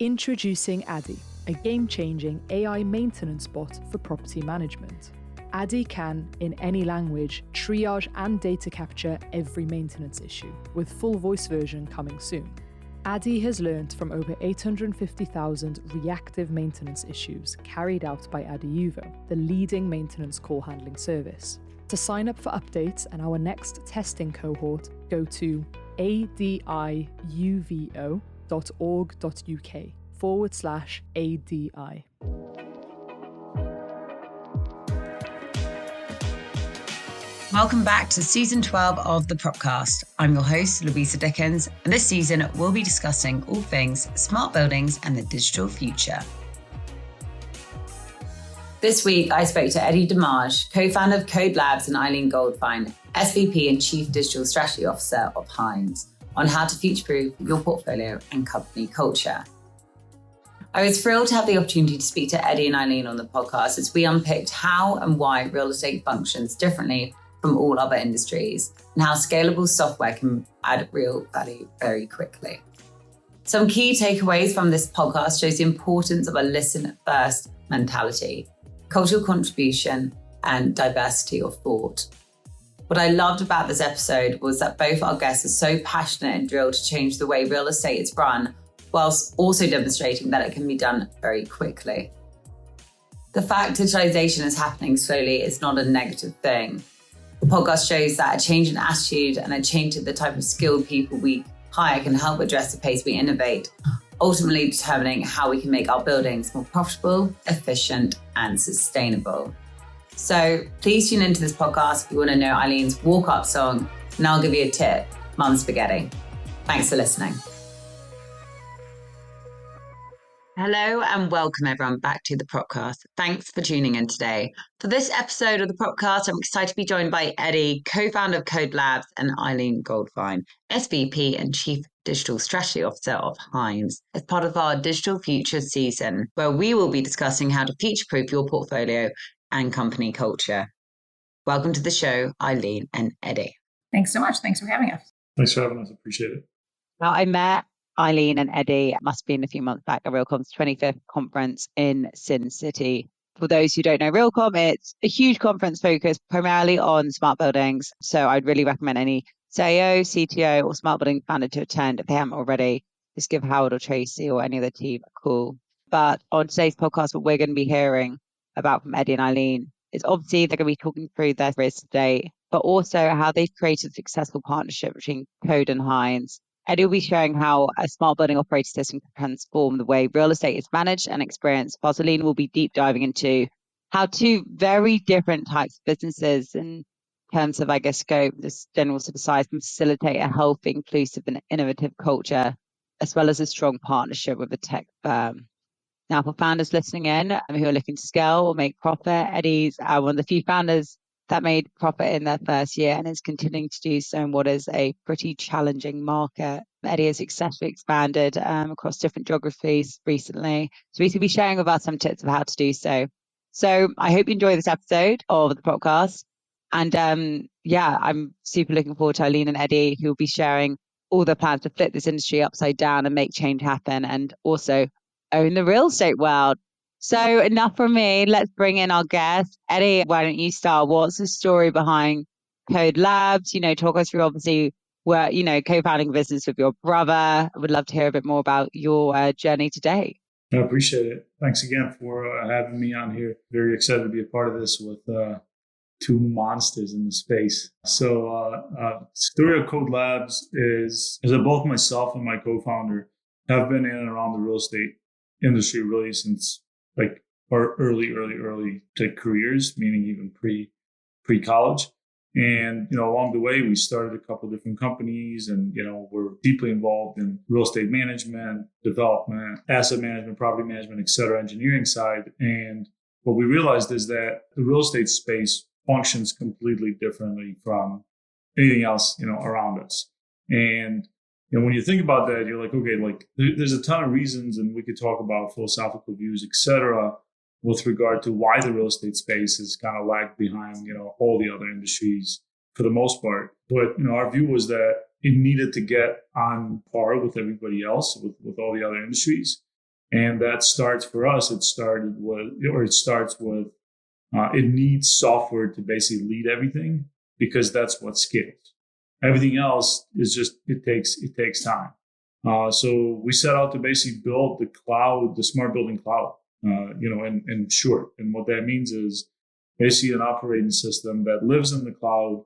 Introducing Edi, a game-changing AI maintenance bot for property management. Edi can, in any language, triage and data capture every maintenance issue, with full voice version coming soon. Edi has learned from over 850,000 reactive maintenance issues carried out by Adiuvo, the leading maintenance call handling service. To sign up for updates and our next testing cohort, go to adiuvo.org.uk/ADI. Welcome back to Season 12 of the Propcast. I'm your host, Louisa Dickins, and this season we'll be discussing all things smart buildings and the digital future. This week, I spoke to Edi Demaj, co-founder of KODE Labs, and Ilene Goldfine, SVP and Chief Digital Strategy Officer of Hines, on how to future-proof your portfolio and company culture. I was thrilled to have the opportunity to speak to Edi and Ilene on the podcast as we unpicked how and why real estate functions differently from all other industries, and how scalable software can add real value very quickly. Some key takeaways from this podcast shows the importance of a listen-first mentality, cultural contribution, and diversity of thought. What I loved about this episode was that both our guests are so passionate and drilled to change the way real estate is run, whilst also demonstrating that it can be done very quickly. The fact digitalization is happening slowly is not a negative thing. The podcast shows that a change in attitude and a change in the type of skilled people we hire can help address the pace we innovate, ultimately determining how we can make our buildings more profitable, efficient, and sustainable. So please tune into this podcast if you want to know Ilene's walk-up song, and I'll give you a tip, Mum Spaghetti. Thanks for listening. Hello and welcome everyone back to the Propcast. Thanks for tuning in today. For this episode of the Propcast, I'm excited to be joined by Edi, co-founder of KODE Labs, and Ilene Goldfine, SVP and Chief Digital Strategy Officer of Hines, as part of our Digital Future season, where we will be discussing how to future-proof your portfolio and company culture. Welcome to the show, Ilene and Edi. Thanks so much. Thanks for having us. Thanks for having us. Appreciate it. Well, I met Ilene and Edi, must have been a few months back, at RealCom's 25th conference in Sin City. For those who don't know RealCom, it's a huge conference focused primarily on smart buildings. So I'd really recommend any CIO, CTO, or smart building founder to attend if they haven't already. Just give Howard or Tracy or any of the team a call. But on today's podcast, what we're going to be hearing about from Edi and Ilene is obviously they're going to be talking through their careers today, but also how they've created a successful partnership between KODE and Hines. Edi will be sharing how a smart building operating system can transform the way real estate is managed and experienced, whilst Ilene will be deep diving into how two very different types of businesses in terms of, scope, this general sort of size, can facilitate a healthy, inclusive and innovative culture, as well as a strong partnership with a tech firm. Now, for founders listening in who are looking to scale or make profit, Edi's one of the few founders that made profit in their first year and is continuing to do so in what is a pretty challenging market. Edi has successfully expanded across different geographies recently. So he's going to be sharing with us some tips of how to do so. So I hope you enjoy this episode of the podcast. And I'm super looking forward to Ilene and Edi, who will be sharing all their plans to flip this industry upside down and make change happen, and also own the real estate world. So enough from me. Let's bring in our guest. Edi, why don't you start? What's the story behind KODE Labs? Talk us through, obviously, where, co-founding a business with your brother. I would love to hear a bit more about your journey today. I appreciate it. Thanks again for having me on here. Very excited to be a part of this with two monsters in the space. So story of KODE Labs is that both myself and my co-founder have been in and around the real estate industry really since our early tech careers, meaning even pre-college. And, along the way, we started a couple of different companies and, we're deeply involved in real estate management, development, asset management, property management, et cetera, engineering side. And what we realized is that the real estate space functions completely differently from anything else, around us. And when you think about that, you're like, okay, there's a ton of reasons, and we could talk about philosophical views, et cetera, with regard to why the real estate space is kind of lagged behind, all the other industries for the most part. But, our view was that it needed to get on par with everybody else, with all the other industries. And that starts for us, it starts with, it needs software to basically lead everything, because that's what scales. Everything else is just, it takes time. So we set out to basically build the cloud, the smart building cloud, in short. And what that means is basically an operating system that lives in the cloud,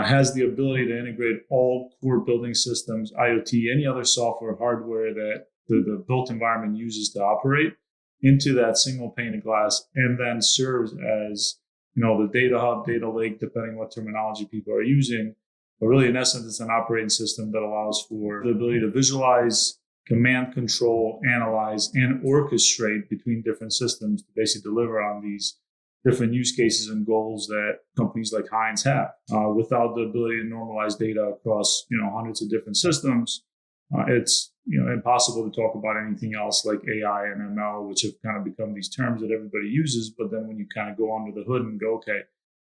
has the ability to integrate all core building systems, IoT, any other software, hardware that the built environment uses to operate into that single pane of glass, and then serves as, the data hub, data lake, depending what terminology people are using. But really, in essence, it's an operating system that allows for the ability to visualize, command, control, analyze, and orchestrate between different systems to basically deliver on these different use cases and goals that companies like Hines have. Without the ability to normalize data across, hundreds of different systems, it's impossible to talk about anything else like AI and ML, which have kind of become these terms that everybody uses. But then when you kind of go under the hood and go, okay,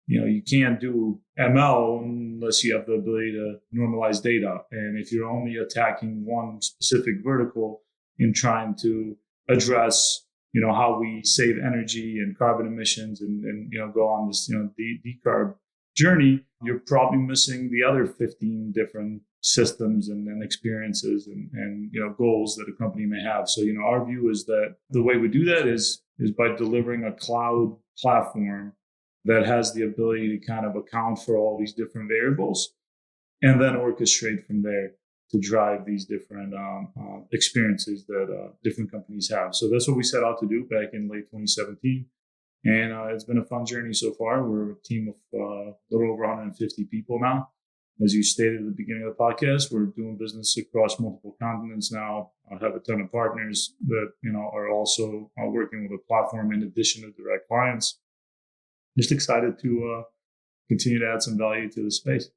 you can't do ML unless you have the ability to normalize data. And if you're only attacking one specific vertical in trying to address, how we save energy and carbon emissions and go on this, decarb journey, you're probably missing the other 15 different systems and experiences and goals that a company may have. So, our view is that the way we do that is by delivering a cloud platform that has the ability to kind of account for all these different variables and then orchestrate from there to drive these different experiences that different companies have. So that's what we set out to do back in late 2017. And it's been a fun journey so far. We're a team of a little over 150 people now. As you stated at the beginning of the podcast, we're doing business across multiple continents now. I have a ton of partners that, are also working with a platform in addition to direct clients. Just excited to continue to add some value to the space.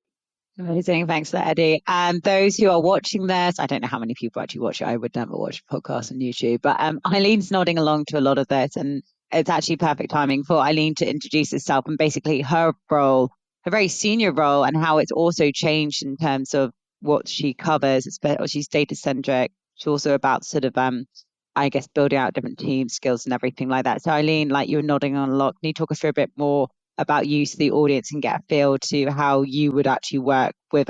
Amazing. Thanks for that, Eddie. And those who are watching this, I don't know how many people actually watch it. I would never watch a podcast on YouTube, but Eileen's nodding along to a lot of this, and it's actually perfect timing for Ilene to introduce herself and basically her role, a very senior role, and how it's also changed in terms of what she covers. She's data centric. She's also about sort of, building out different team skills and everything like that. So Ilene, like you're nodding on a lot. Can you talk us through a bit more about you to the audience and get a feel to how you would actually work with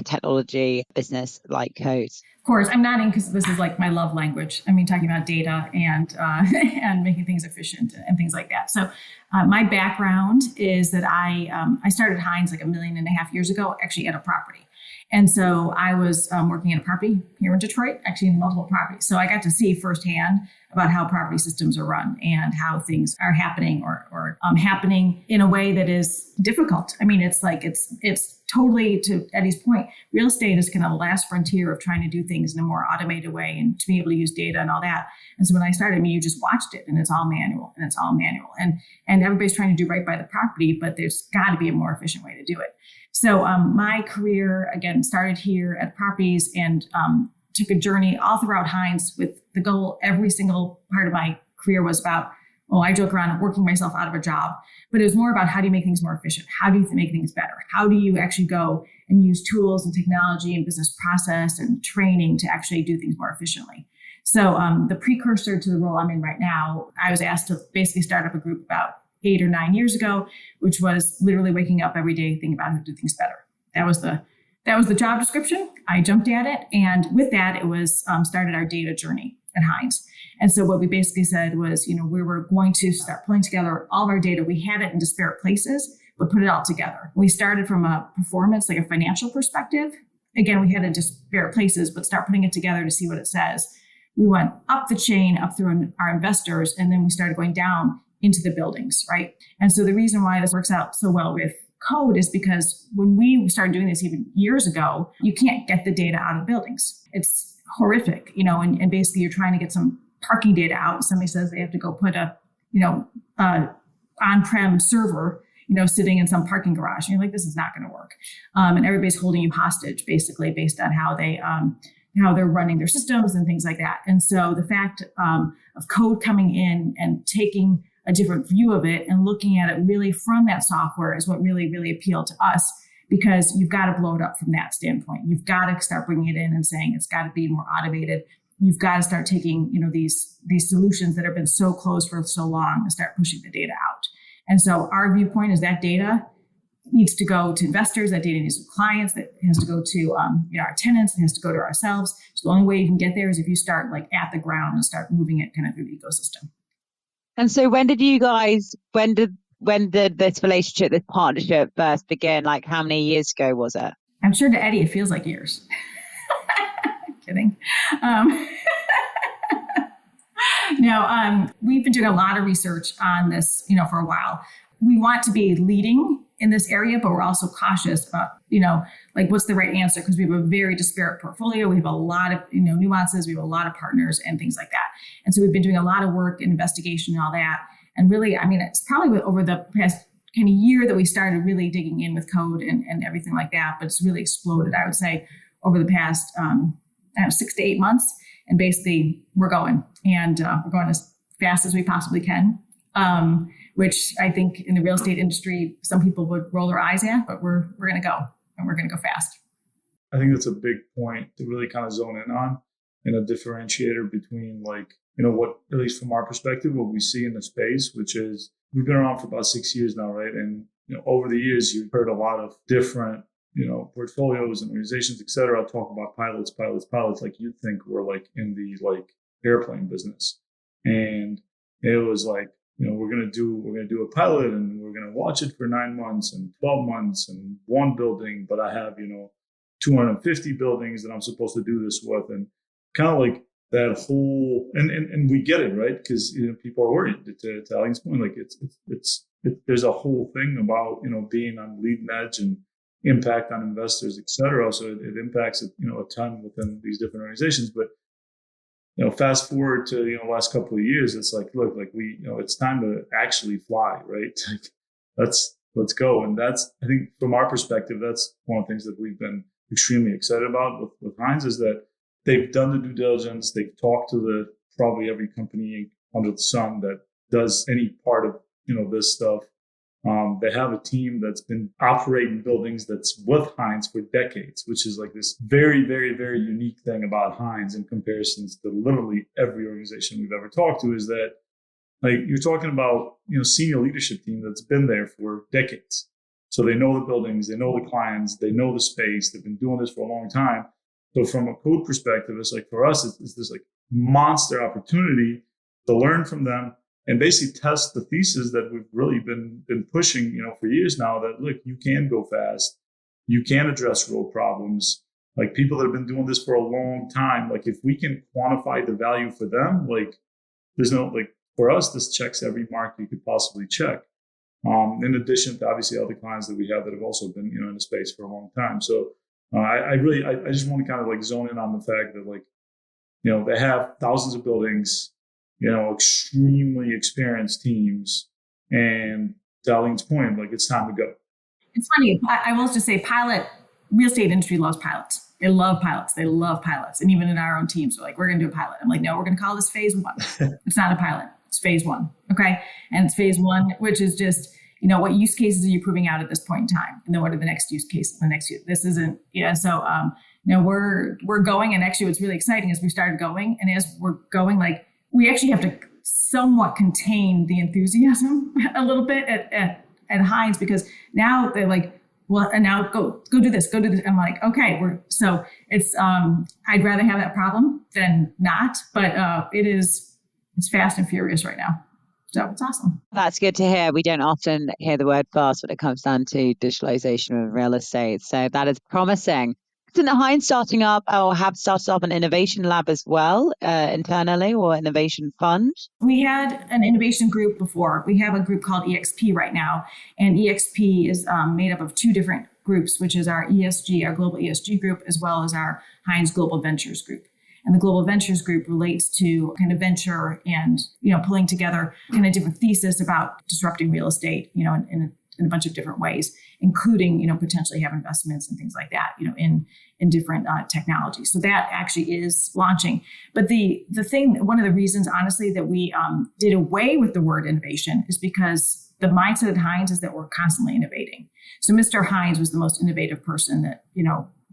technology business like KODE? Of course, I'm nodding because this is like my love language. I mean, talking about data and and making things efficient and things like that. So my background is that I started Hines like 1.5 million years ago, actually at a property. And so I was working at a property here in Detroit, actually in multiple properties. So I got to see firsthand about how property systems are run and how things are happening or happening in a way that is difficult. I mean, it's totally, to Eddie's point, real estate is kind of the last frontier of trying to do things in a more automated way and to be able to use data and all that. And so when I started, you just watched it and it's all manual. And everybody's trying to do right by the property, but there's got to be a more efficient way to do it. So my career, again, started here at properties and took a journey all throughout Hines with the goal. Every single part of my career was about, I joke around working myself out of a job, but it was more about how do you make things more efficient? How do you make things better? How do you actually go and use tools and technology and business process and training to actually do things more efficiently? So the precursor to the role I'm in right now, I was asked to basically start up a group about 8 or 9 years ago, which was literally waking up every day thinking about how to do things better. That was the job description. I jumped at it. And with that, it was started our data journey at Hines. And so what we basically said was, we were going to start pulling together all of our data. We had it in disparate places, but put it all together. We started from a performance, like a financial perspective. Again, we had it in disparate places, but start putting it together to see what it says. We went up the chain, up through our investors, and then we started going down into the buildings, right? And so the reason why this works out so well with KODE is because when we started doing this even years ago, you can't get the data out of buildings. It's horrific, and basically you're trying to get some parking data out. Somebody says they have to go put a, on-prem server, sitting in some parking garage. And you're like, this is not going to work. And everybody's holding you hostage, basically, based on how they're running their systems and things like that. And so the fact of KODE coming in and taking a different view of it and looking at it really from that software is what really, really appealed to us, because you've got to blow it up from that standpoint. You've got to start bringing it in and saying it's got to be more automated. you've got to start taking, these solutions that have been so closed for so long and start pushing the data out. And so our viewpoint is that data needs to go to investors, that data needs to clients, that has to go to our tenants, it has to go to ourselves. So the only way you can get there is if you start like at the ground and start moving it kind of through the ecosystem. And so when did this relationship, this partnership first begin? Like how many years ago was it? I'm sure to Edi, it feels like years. Kidding. No, we've been doing a lot of research on this, for a while. We want to be leading in this area, but we're also cautious about, like what's the right answer? Because we have a very disparate portfolio. We have a lot of, nuances. We have a lot of partners and things like that. And so we've been doing a lot of work and investigation and all that. And really, it's probably over the past kind of year that we started really digging in with KODE and everything like that. But it's really exploded, I would say, over the past 6 to 8 months. And basically, we're going. And we're going as fast as we possibly can. Which I think in the real estate industry, some people would roll their eyes at, but we're going to go, and we're going to go fast. I think that's a big point to really kind of zone in on, and a differentiator between what, at least from our perspective, what we see in the space, which is we've been around for about 6 years now, right? And over the years, you've heard a lot of different portfolios and organizations, et cetera, talk about pilots, like you'd think we're like in the airplane business. And it was like, we're going to do a pilot and we're going to watch it for 9 months and 12 months and one building, but I have, 250 buildings that I'm supposed to do this with. And kind of like that whole, and we get it, right? Because, people are worried to Aline's point, like there's a whole thing about, being on leading edge and impact on investors, et cetera. So it impacts, a ton within these different organizations, but fast forward to the last couple of years, it's like, look, like we, it's time to actually fly, right? Like, let's go. And that's, I think, from our perspective, that's one of the things that we've been extremely excited about with Hines, is that they've done the due diligence. They've talked to probably every company under the sun that does any part of this stuff. They have a team that's been operating buildings that's with Hines for decades, which is like this very, very, very unique thing about Hines in comparisons to literally every organization we've ever talked to, is that like you're talking about, senior leadership team that's been there for decades. So they know the buildings, they know the clients, they know the space. They've been doing this for a long time. So from a KODE perspective, it's like for us, it's this like monster opportunity to learn from them and basically test the thesis that we've really been pushing, for years now, that look, you can go fast, you can address real problems. Like people that have been doing this for a long time, like if we can quantify the value for them, like there's no, like for us, this checks every mark you could possibly check. In addition to obviously other clients that we have that have also been, in the space for a long time. So I just want to kind of like zone in on the fact that like, they have thousands of buildings, extremely experienced teams, and to Aline's point, like it's time to go. It's funny. I will just say real estate industry loves pilots. They love pilots. They love pilots. And even in our own teams, we're like, we're going to do a pilot. I'm like, no, we're going to call this phase 1. It's not a pilot. It's phase 1. Okay. And it's phase 1, which is just, what use cases are you proving out at this point in time? And then what are the next use cases? This isn't, so, we're going. And actually what's really exciting is we started going, and as we're going, like we actually have to somewhat contain the enthusiasm a little bit at Hines, because now they're like, well, and now go do this, go do this. I'm like, okay, so it's, I'd rather have that problem than not, but it's fast and furious right now. So it's awesome. That's good to hear. We don't often hear the word fast when it comes down to digitalization of real estate. So that is promising. Isn't Hines starting up or have started up an innovation lab as well internally, or innovation fund? We had an innovation group before. We have a group called EXP right now. And EXP is made up of 2 different groups, which is our ESG, our global ESG group, as well as our Hines Global Ventures group. And the Global Ventures group relates to kind of venture and, pulling together kind of different thesis about disrupting real estate, in a bunch of different ways, including, potentially have investments and things like that, in different technologies. So that actually is launching. But one of the reasons, honestly, that we did away with the word innovation is because the mindset at Hines is that we're constantly innovating. So Mr. Hines was the most innovative person that,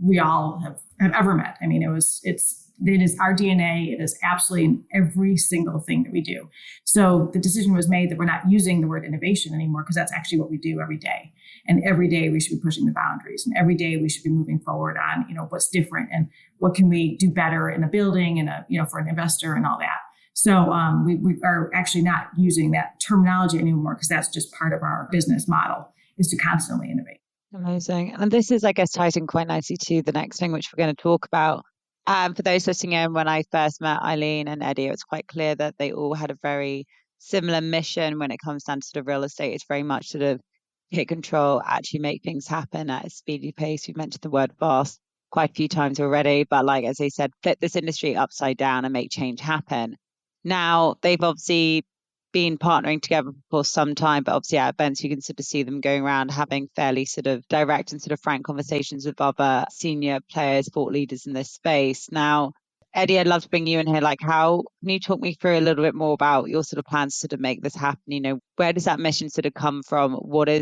we all have ever met. I mean, it's It is our DNA. It is absolutely in every single thing that we do. So the decision was made that we're not using the word innovation anymore, because that's actually what we do every day. And every day we should be pushing the boundaries, and every day we should be moving forward on, what's different and what can we do better in a building and for an investor and all that. So we are actually not using that terminology anymore, because that's just part of our business model, is to constantly innovate. Amazing. And this is, I guess, ties in quite nicely to the next thing, which we're going to talk about. For those listening in, when I first met Ilene and Edi, it was quite clear that they all had a very similar mission when it comes down to sort of real estate. It's very much sort of hit control, actually make things happen at a speedy pace. We've mentioned the word fast quite a few times already, but like, as they said, flip this industry upside down and make change happen. Now, they've obviously been partnering together for some time, but obviously at events you can sort of see them going around having fairly sort of direct and sort of frank conversations with other senior players, thought leaders in this space. Now, Edi, I'd love to bring you in here. Like, how can you talk me through a little bit more about your sort of plans to sort of make this happen? Where does that mission sort of come from? What are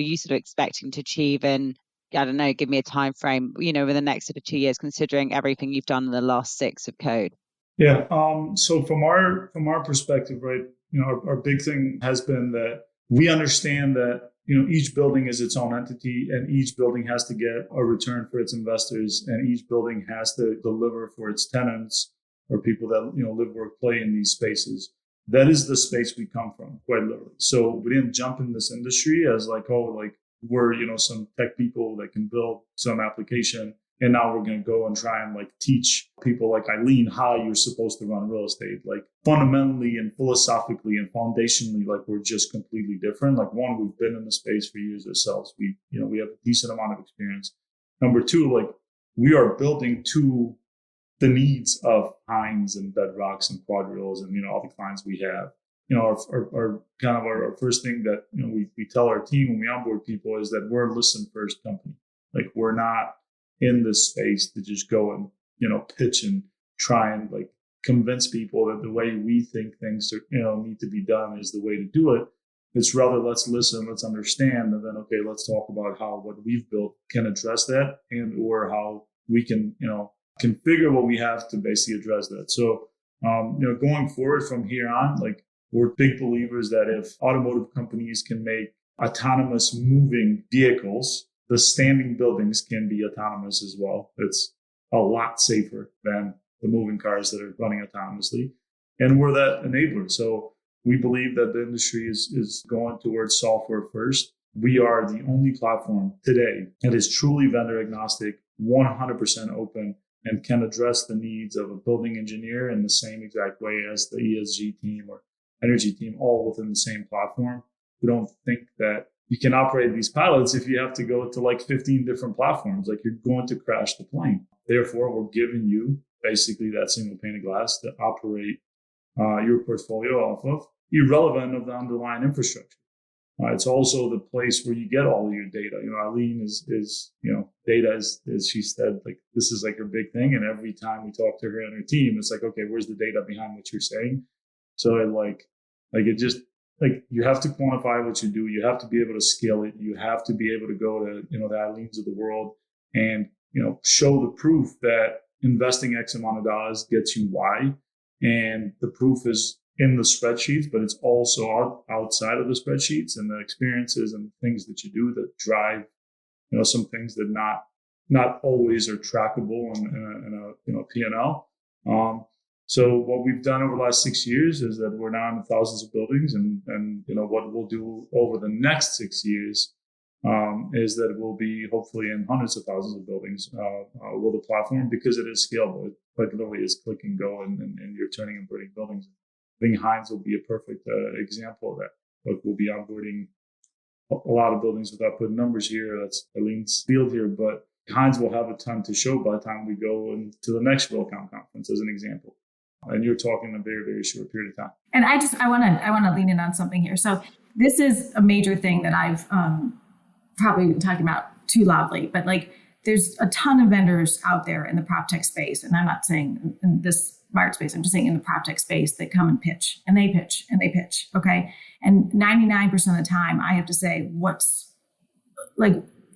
you sort of expecting to achieve in, I don't know, give me a time frame, in the next sort of 2 years, considering everything you've done in the last 6 of KODE? Yeah. So from our perspective, right, our big thing has been that we understand that, each building is its own entity, and each building has to get a return for its investors, and each building has to deliver for its tenants or people that, live, work, play in these spaces. That is the space we come from, quite literally. So we didn't jump in this industry as we're, some tech people that can build some application, and now we're going to go and try and teach people like Ilene how you're supposed to run real estate. Fundamentally and philosophically and foundationally, we're just completely different. One, we've been in the space for years ourselves. We have a decent amount of experience. Number two, we are building to the needs of Hines and Bedrocks and Quadrilles and, all the clients we have. Our first thing that, we tell our team when we onboard people is that we're a listen first company. We're not in this space to just go and, pitch and try and convince people that the way we think things are, need to be done is the way to do it. It's rather, let's listen, let's understand, and then, okay, let's talk about how what we've built can address that, and or how we can, configure what we have to basically address that. So, going forward from here on, we're big believers that if automotive companies can make autonomous moving vehicles, the standing buildings can be autonomous as well. It's a lot safer than the moving cars that are running autonomously. And we're that enabler. So we believe that the industry is going towards software first. We are the only platform today that is truly vendor agnostic, 100% open, and can address the needs of a building engineer in the same exact way as the ESG team or energy team, all within the same platform. We don't think that you can operate these pilots if you have to go to 15 different platforms. You're going to crash the plane. Therefore, we're giving you basically that single pane of glass to operate your portfolio off of, irrelevant of the underlying infrastructure. It's also the place where you get all of your data. Ilene is data is she said, this is her big thing. And every time we talk to her and her team, it's okay, where's the data behind what you're saying? So you have to quantify what you do. You have to be able to scale it. You have to be able to go to, the Ilenes of the world and, show the proof that investing X amount of dollars gets you Y. And the proof is in the spreadsheets, but it's also outside of the spreadsheets and the experiences and things that you do that drive, some things that not always are trackable in a P&L. So what we've done over the last 6 years is that we're now in thousands of buildings, and what we'll do over the next 6 years is that we'll be hopefully in hundreds of thousands of buildings with the platform, because it is scalable. It literally is click and go, and you're turning and burning buildings. I think Hines will be a perfect example of that. We'll be onboarding a lot of buildings without putting numbers here. That's Ilene's field here, but Hines will have a ton to show by the time we go into the next WillCom conference, as an example. And you're talking a very, very short period of time. And I want to lean in on something here. So this is a major thing that I've probably been talking about too loudly, but there's a ton of vendors out there in the prop tech space. And I'm not saying in this market space, I'm just saying in the prop tech space, that come and pitch and they pitch and they pitch. Okay. And 99% of the time I have to say,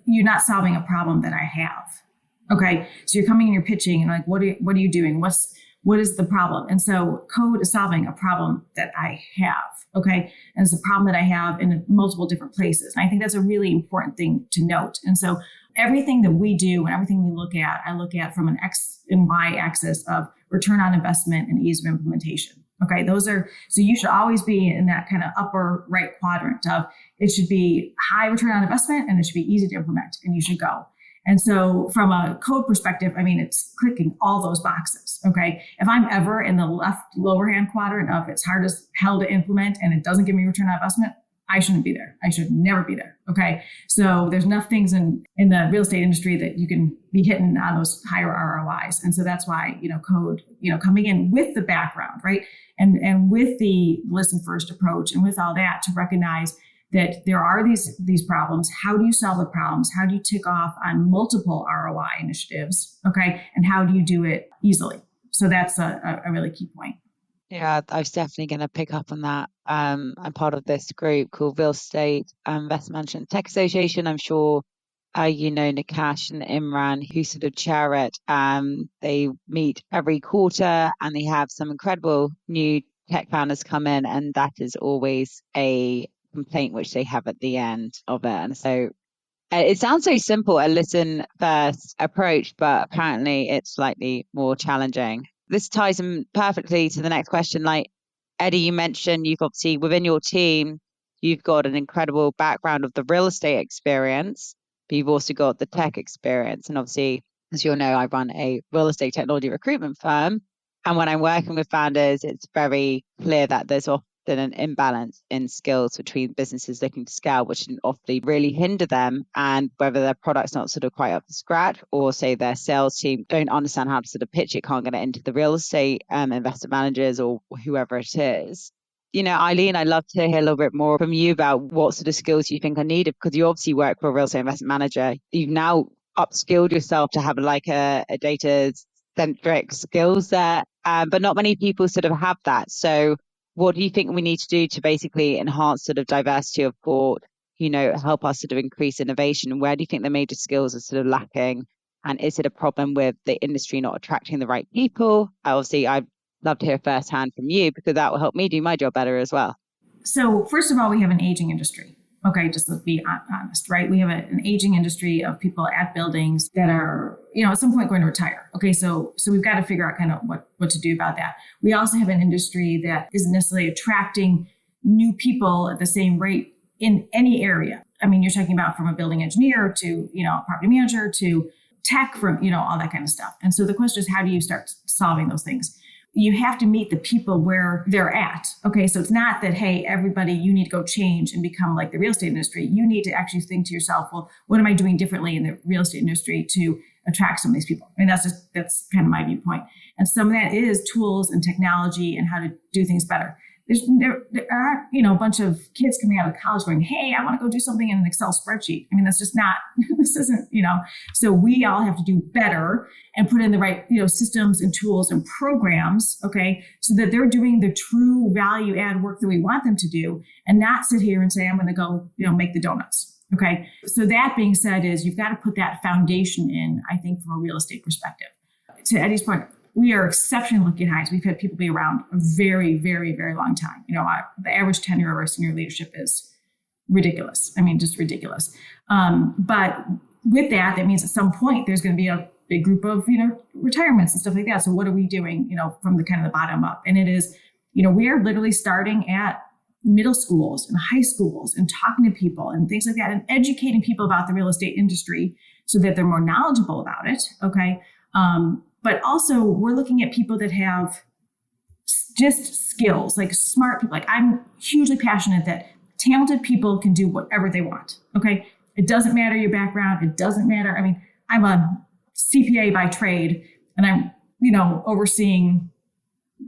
you're not solving a problem that I have. Okay. So you're coming and you're pitching and like, what are you doing? What is the problem? And so code is solving a problem that I have. Okay. And it's a problem that I have in multiple different places. And I think that's a really important thing to note. And so everything that we do and everything we look at, I look at from an X and Y axis of return on investment and ease of implementation. Okay. So you should always be in that kind of upper right quadrant of it should be high return on investment and it should be easy to implement and you should go. And so from a code perspective, I mean, it's clicking all those boxes. Okay. If I'm ever in the left lower hand quadrant of it's hard as hell to implement and it doesn't give me return on investment, I shouldn't be there. I should never be there. Okay. So there's enough things in the real estate industry that you can be hitting on those higher ROIs. And so that's why, code, coming in with the background, right. And with the listen first approach and with all that to recognize that there are these problems. How do you solve the problems? How do you tick off on multiple ROI initiatives? Okay. And how do you do it easily? So that's a really key point. Yeah, I was definitely going to pick up on that. I'm part of this group called Real Estate Investment Management Tech Association. I'm sure Nakash and Imran, who sort of chair it. They meet every quarter and they have some incredible new tech founders come in, and that is always a complaint which they have at the end of it. And so it sounds so simple, a listen first approach, but apparently it's slightly more challenging. This ties in perfectly to the next question. Like Edi, you mentioned you've obviously within your team, you've got an incredible background of the real estate experience, but you've also got the tech experience. And obviously, as you all know, I run a real estate technology recruitment firm. And when I'm working with founders, it's very clear that there's often an imbalance in skills between businesses looking to scale, which can often really hinder them, and whether their product's not sort of quite up to scratch, or say their sales team don't understand how to sort of pitch it, can't get it into the real estate investment managers or whoever it is. Ilene, I'd love to hear a little bit more from you about what sort of skills you think are needed, because you obviously work for a real estate investment manager. You've now upskilled yourself to have like a data-centric skill set, but not many people sort of have that. So what do you think we need to do to basically enhance sort of diversity of thought, help us sort of increase innovation? And where do you think the major skills are sort of lacking? And is it a problem with the industry not attracting the right people? Obviously, I'd love to hear firsthand from you, because that will help me do my job better as well. So first of all, we have an aging industry. Okay, just let's be honest, right? We have an aging industry of people at buildings that are, at some point going to retire. Okay, so we've got to figure out kind of what to do about that. We also have an industry that isn't necessarily attracting new people at the same rate in any area. I mean, you're talking about from a building engineer to, a property manager to tech, from, all that kind of stuff. And so the question is, how do you start solving those things? You have to meet the people where they're at. Okay, so it's not that, hey, everybody, you need to go change and become like the real estate industry. You need to actually think to yourself, well, what am I doing differently in the real estate industry to attract some of these people? I mean, that's kind of my viewpoint. And some of that is tools and technology and how to do things better. There aren't, a bunch of kids coming out of college going, hey, I want to go do something in an Excel spreadsheet. I mean, that's just not, this isn't, so we all have to do better and put in the right, systems and tools and programs, okay, so that they're doing the true value add work that we want them to do, and not sit here and say, I'm going to go, make the donuts. Okay. So that being said is you've got to put that foundation in, I think, from a real estate perspective. To Edi's point, we are exceptionally lucky at Hines. We've had people be around a very, very, very long time. The average tenure of our senior leadership is ridiculous. I mean, just ridiculous. But with that means at some point there's going to be a big group of, retirements and stuff like that. So what are we doing, from the kind of the bottom up? And it is, we are literally starting at middle schools and high schools and talking to people and things like that and educating people about the real estate industry so that they're more knowledgeable about it. Okay. But also we're looking at people that have just skills, like smart people. Like I'm hugely passionate that talented people can do whatever they want. Okay. It doesn't matter your background. It doesn't matter. I mean, I'm a CPA by trade and I'm, overseeing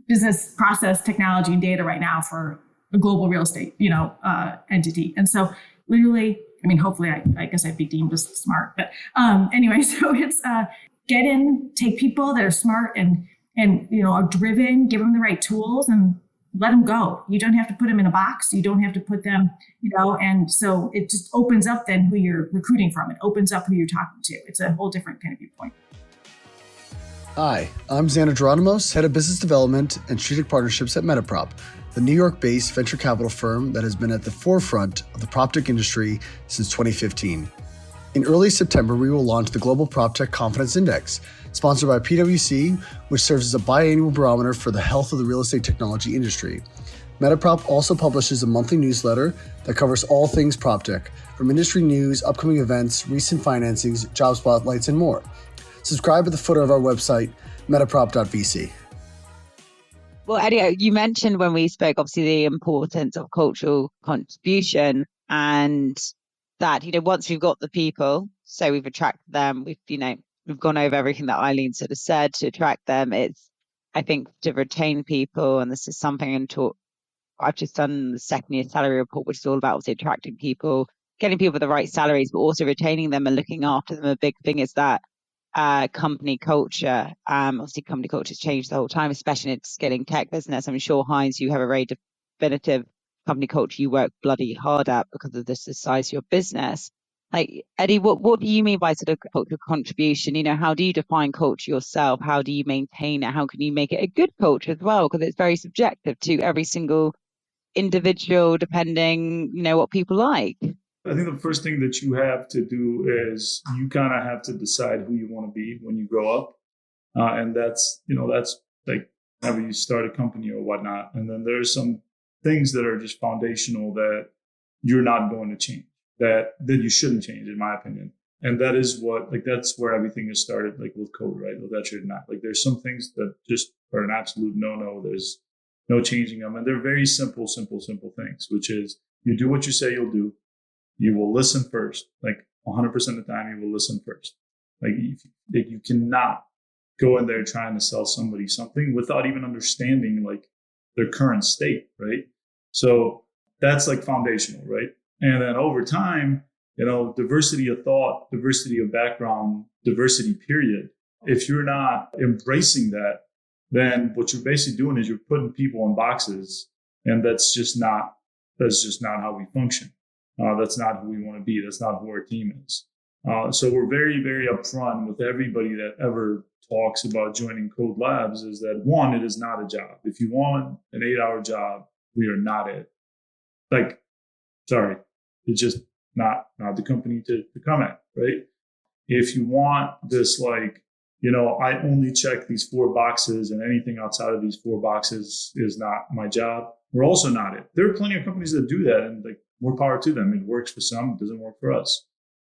business process technology and data right now for a global real estate, entity. And so literally, I mean, hopefully I guess I'd be deemed as smart, but anyway, so it's get in, take people that are smart and are driven, give them the right tools and let them go. You don't have to put them in a box. You don't have to put them, and so it just opens up then who you're recruiting from. It opens up who you're talking to. It's a whole different kind of viewpoint. Hi, I'm Xander Geronimos, Head of Business Development and Strategic Partnerships at Metaprop, the New York-based venture capital firm that has been at the forefront of the PropTech industry since 2015. In early September, we will launch the Global PropTech Confidence Index, sponsored by PwC, which serves as a biannual barometer for the health of the real estate technology industry. Metaprop also publishes a monthly newsletter that covers all things PropTech, from industry news, upcoming events, recent financings, job spotlights, and more. Subscribe at the footer of our website, metaprop.vc. Well, Edi, you mentioned when we spoke, obviously, the importance of cultural contribution and that, once we've got the people, so we've attracted them, we've gone over everything that Ilene sort of said to attract them. It's, I think, to retain people, and this is something I've just done the second year salary report, which is all about obviously attracting people, getting people the right salaries, but also retaining them and looking after them. A big thing is that company culture. Obviously, company culture has changed the whole time, especially in its scaling tech business. I'm sure, Hines, you have a very definitive company culture you work bloody hard at because of the size of your business. Like, Edi, what do you mean by sort of cultural contribution? How do you define culture yourself? How do you maintain it? How can you make it a good culture as well? Because it's very subjective to every single individual, depending, what people like. I think the first thing that you have to do is you kind of have to decide who you want to be when you grow up. And that's like whenever you start a company or whatnot. And then there's some things that are just foundational that you're not going to change, that you shouldn't change, in my opinion. And that is that's where everything has started, like with code, right? Well, that should not. Like, there's some things that just are an absolute no. There's no changing them. And they're very simple things, which is you do what you say you'll do. You will listen first. Like 100% of the time, you will listen first. Like you cannot go in there trying to sell somebody something without even understanding like their current state, right? So that's like foundational, right? And then over time, diversity of thought, diversity of background, diversity period. If you're not embracing that, then what you're basically doing is you're putting people in boxes, and that's just not how we function. That's not who we want to be. That's not who our team is. So we're very, very upfront with everybody that ever talks about joining KODE Labs is that, one, it is not a job. If you want an 8-hour job, we are not it. Like, sorry, it's just not the company to come at, right? If you want this, like, I only check these 4 boxes and anything outside of these 4 boxes is not my job, we're also not it. There are plenty of companies that do that, and like, more power to them. It works for some, it doesn't work for us.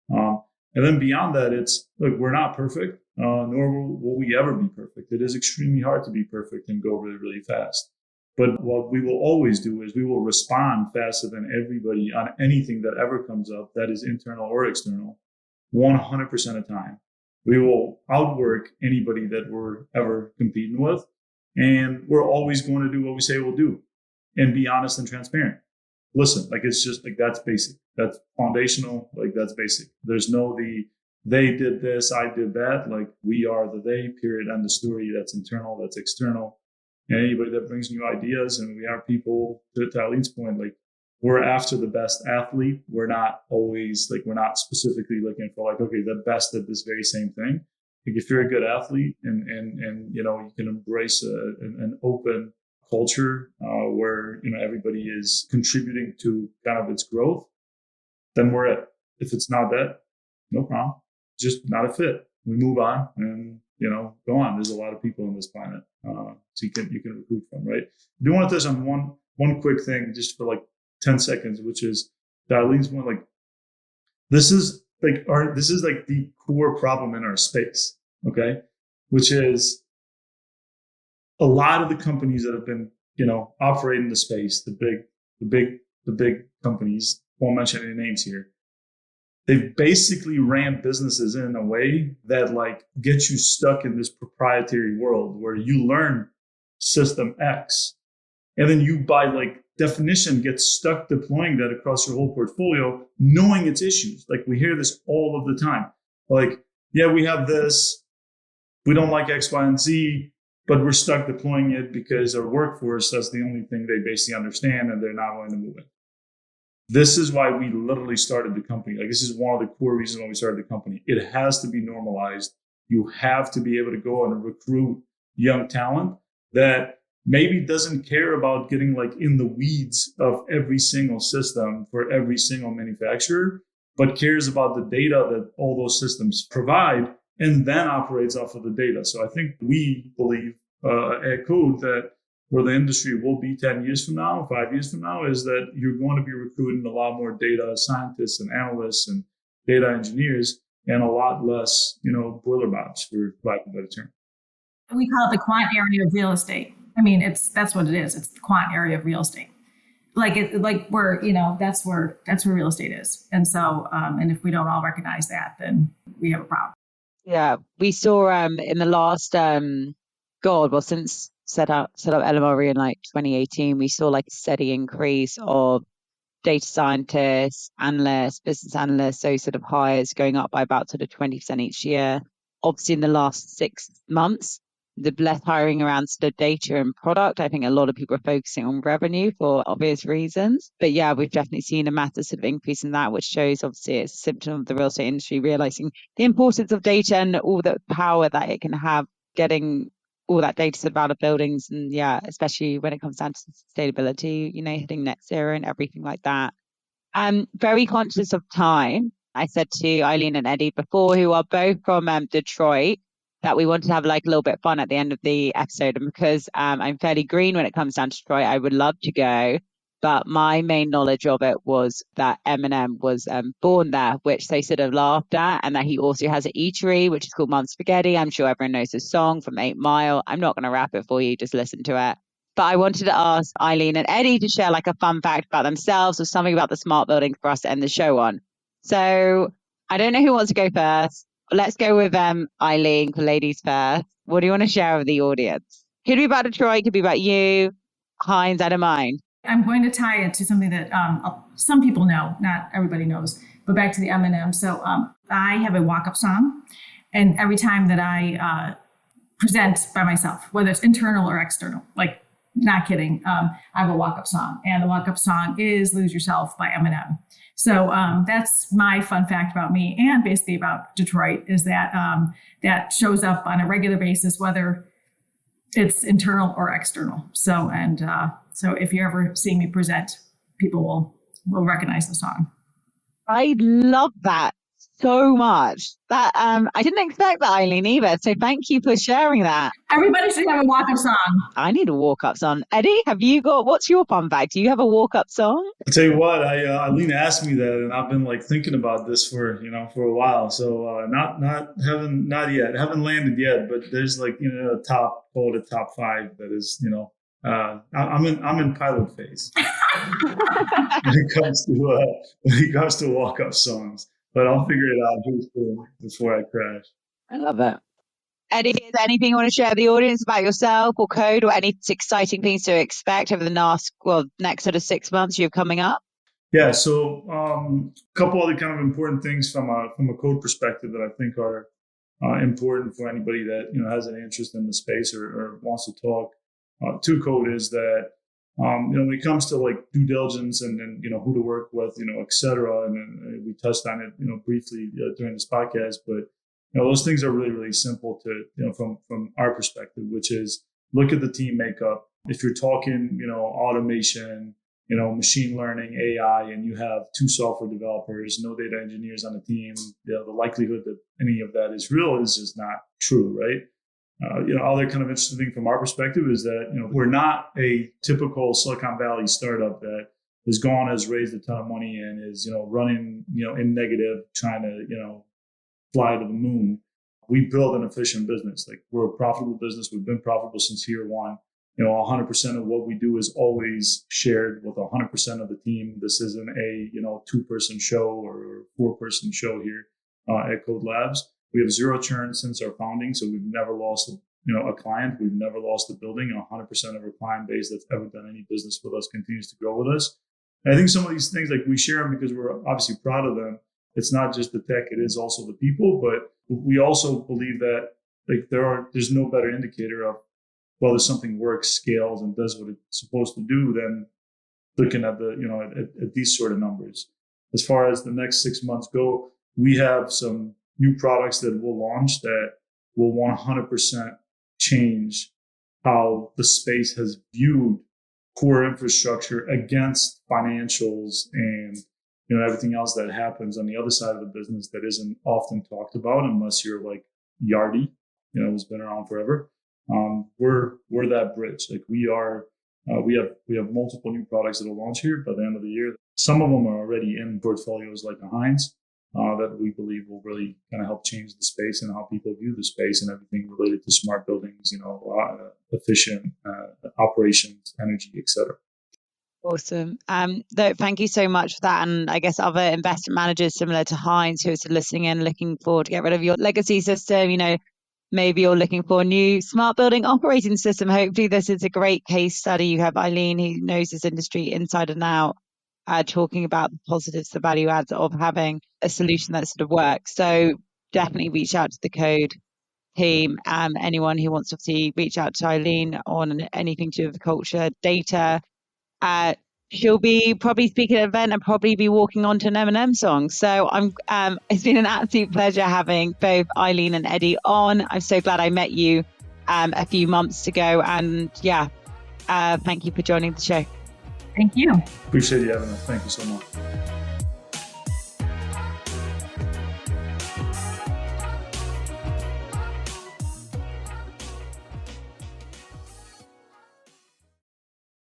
And then beyond that, it's like, we're not perfect, nor will we ever be perfect. It is extremely hard to be perfect and go really, really fast. But what we will always do is we will respond faster than everybody on anything that ever comes up that is internal or external, 100% of the time. We will outwork anybody that we're ever competing with. And we're always going to do what we say we'll do and be honest and transparent. Listen, like, it's just like, that's basic. That's foundational. Like, that's basic. There's no they did this, I did that. Like, we are the they, period, end of story. That's internal, that's external. And anybody that brings new ideas, and we are people, to Ilene's point, like, we're after the best athlete. We're not always like, we're not specifically looking for like, okay, the best at this very same thing. Like, if you're a good athlete and you can embrace an open culture where everybody is contributing to kind of its growth, then we're it. If it's not that, no problem. Just not a fit. We move on and go on. There's a lot of people on this planet, so you can recruit from, right? I do want to touch on one quick thing just for like 10 seconds, which is Ilene's one. Like, this is like the core problem in our space, okay? Which is a lot of the companies that have been, operating the space, the big companies, won't mention any names here. They've basically ran businesses in a way that like gets you stuck in this proprietary world where you learn system X, and then you, by like definition, get stuck deploying that across your whole portfolio, knowing its issues. Like, we hear this all of the time. Like, yeah, we have this, we don't like X, Y, and Z, but we're stuck deploying it because our workforce, that's the only thing they basically understand, and they're not willing to move it. This is why we literally started the company. Like, this is one of the core reasons why we started the company. It has to be normalized. you have to be able to go and recruit young talent that maybe doesn't care about getting like in the weeds of every single system for every single manufacturer, but cares about the data that all those systems provide and then operates off of the data. So I think we believe at KODE that where the industry will be 10 years from now, 5 years from now, is that you're going to be recruiting a lot more data scientists and analysts and data engineers and a lot less, boiler bobs, for lack of a better term. We call it the quant area of real estate. I mean, that's what it is. It's the quant area of real estate. That's where real estate is. And so, and if we don't all recognize that, then we have a problem. Yeah, we saw in the last since set up LMRE in like 2018, we saw like a steady increase of data scientists, analysts, business analysts, those sort of hires going up by about sort of 20% each year. Obviously, in the last 6 months, the less hiring around sort of data and product. I think a lot of people are focusing on revenue for obvious reasons. But yeah, we've definitely seen a massive sort of increase in that, which shows obviously it's a symptom of the real estate industry realizing the importance of data and all the power that it can have getting all that data set about buildings. And yeah, especially when it comes down to sustainability, hitting net zero and everything like that. I'm very conscious of time. I said to Ilene and Edi before, who are both from Detroit, that we wanted to have like a little bit of fun at the end of the episode. And because I'm fairly green when it comes down to Detroit, I would love to go. But my main knowledge of it was that Eminem was born there, which they sort of laughed at, and that he also has an eatery, which is called Mom Spaghetti. I'm sure everyone knows this song from 8 Mile. I'm not going to rap it for you, just listen to it. But I wanted to ask Ilene and Edi to share like a fun fact about themselves or something about the smart building for us to end the show on. So I don't know who wants to go first. Let's go with Ilene for ladies first. What do you want to share with the audience? Could be about Detroit, could be about you, Hines, I don't mind. I'm going to tie it to something that some people know, not everybody knows, but back to the Eminem. So I have a walk-up song, and every time that I present by myself, whether it's internal or external, like not kidding, I have a walk-up song, and the walk-up song is Lose Yourself by Eminem. So that's my fun fact about me and basically about Detroit is that that shows up on a regular basis, whether it's internal or external. So if you ever see me present, people will recognize the song. I love that so much. That I didn't expect that, Ilene, either. So thank you for sharing that. Everybody should have a walk-up song. I need a walk-up song. Edi, what's your fun fact? Do you have a walk-up song? I'll tell you what, Ilene asked me that, and I've been like thinking about this for a while. So not yet, haven't landed yet, but there's like a top 5 that is I'm in pilot phase when it comes to walk-up songs. But I'll figure it out before I crash. I love it. Edi, is there anything you want to share with the audience about yourself or KODE or any exciting things to expect over the next sort of 6 months you have coming up? Yeah, so a couple other kind of important things from a KODE perspective that I think are important for anybody that has an interest in the space or wants to talk to KODE is that when it comes to like due diligence and who to work with, et cetera, and then we touched on it briefly during this podcast, but those things are really, really simple to from our perspective, which is look at the team makeup. If you're talking automation, machine learning, AI, and you have 2 software developers, no data engineers on the team, the likelihood that any of that is real is just not true, right? Other kind of interesting thing from our perspective is that, we're not a typical Silicon Valley startup that has raised a ton of money and is, running, in negative, trying to, fly to the moon. We build an efficient business. Like we're a profitable business. We've been profitable since year one. 100% of what we do is always shared with 100% of the team. This isn't a, 2-person show or 4-person show here at KODE Labs. We have 0 churn since our founding, so we've never lost a client. We've never lost a building. 100% of our client base that's ever done any business with us continues to grow with us. And I think some of these things, like we share them because we're obviously proud of them. It's not just the tech; it is also the people. But we also believe that like there's no better indicator of whether something works, scales, and does what it's supposed to do than looking at at these sort of numbers. As far as the next 6 months go, we have some new products that we'll launch that will 100% change how the space has viewed core infrastructure against financials and everything else that happens on the other side of the business that isn't often talked about unless you're like Yardi, who's been around forever. We're that bridge. Like we have multiple new products that will launch here by the end of the year. Some of them are already in portfolios like a Hines that we believe will really kind of help change the space and how people view the space and everything related to smart buildings, efficient operations, energy, etc. Awesome. Thank you so much for that. And I guess other investment managers similar to Hines who are listening in, looking forward to get rid of your legacy system, maybe you're looking for a new smart building operating system. Hopefully this is a great case study. You have Ilene, who knows this industry inside and out, talking about the positives, the value adds of having a solution that sort of works. So definitely reach out to the KODE team. Anyone who wants to see, reach out to Ilene on anything to do with culture, data. She'll be probably speaking at an event and probably be walking onto an Eminem song. So it's been an absolute pleasure having both Ilene and Edi on. I'm so glad I met you a few months ago. And thank you for joining the show. Thank you. Appreciate you having us. Thank you so much.